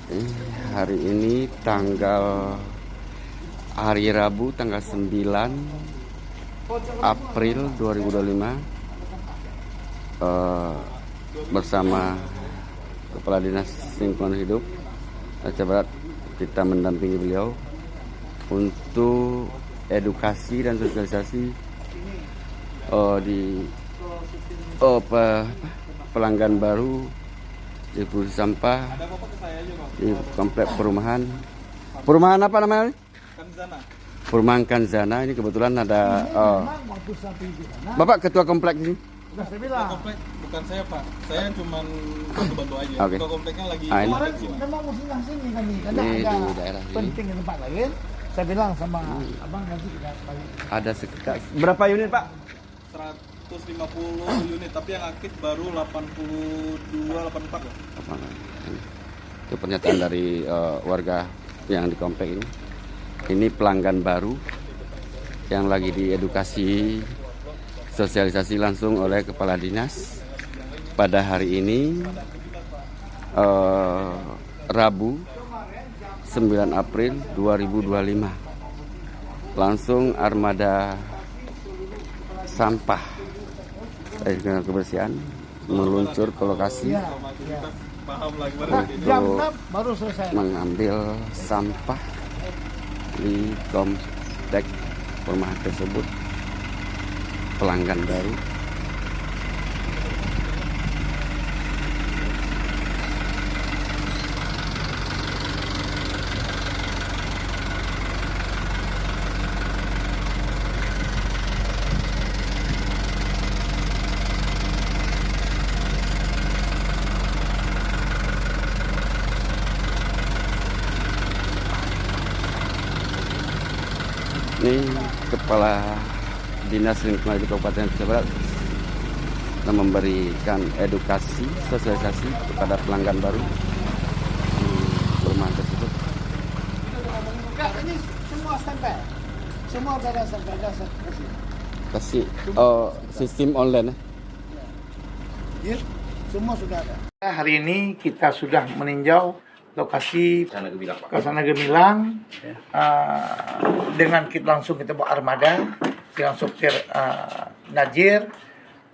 Hari ini hari Rabu tanggal 9 April 2025, bersama Kepala Dinas Lingkungan Hidup Aceh Barat, kita mendampingi beliau untuk edukasi dan sosialisasi di pelanggan baru di pusat sampah di komplek perumahan apa namanya? Kanzana. Perumahan Kanzana. Ini kebetulan ada Bapak ketua komplek ini. Komplek bukan saya, Pak. Saya cuma bantu aja. Okay. Ketua kompleknya lagi. Kemarin memang mesti sini kami karena ada daerah penting di tempat lain. Saya bilang sama abang nanti kita balik. Ada sekitar berapa unit, Pak? 150 unit, tapi yang aktif baru 84 lah. Itu pernyataan dari warga yang di komplek ini. Ini pelanggan baru yang lagi diedukasi, sosialisasi langsung oleh Kepala Dinas pada hari ini, Rabu 9 April 2025. Langsung armada sampah dari Dinas Kebersihan meluncur ke lokasi Paham lagi Jam 6 baru selesai. mengambil sampah di komplek perumahan tersebut. Pelanggan baru. Ini Kepala Dinas Lingkungan Hidup Kabupaten Aceh Barat memberikan edukasi, sosialisasi kepada pelanggan baru di perumahan tersebut. Enggak, ini semua standby. Semua ada standby, Kasih sistem online. Ya, semua sudah ada. Hari ini kita sudah meninjau lokasi Kasana Gemilang, dengan langsung kita bawa armada dengan sopir Najir.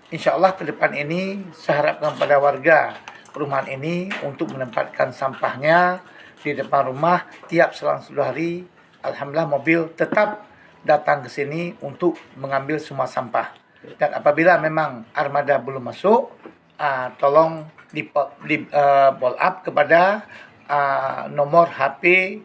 Insya Allah ke depan ini saya harapkan pada warga perumahan ini untuk menempatkan sampahnya di depan rumah tiap selang 10 hari. Alhamdulillah mobil tetap datang ke sini untuk mengambil semua sampah. Dan apabila memang armada belum masuk, tolong di follow up kepada nomor HP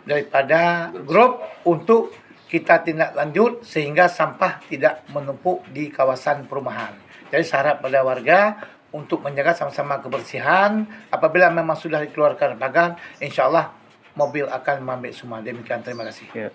daripada grup untuk kita tindak lanjut sehingga sampah tidak menumpuk di kawasan perumahan. Jadi saya harap pada warga untuk menjaga sama-sama kebersihan. Apabila memang sudah dikeluarkan pagar, insya Allah mobil akan mengambil semua. Demikian, terima kasih.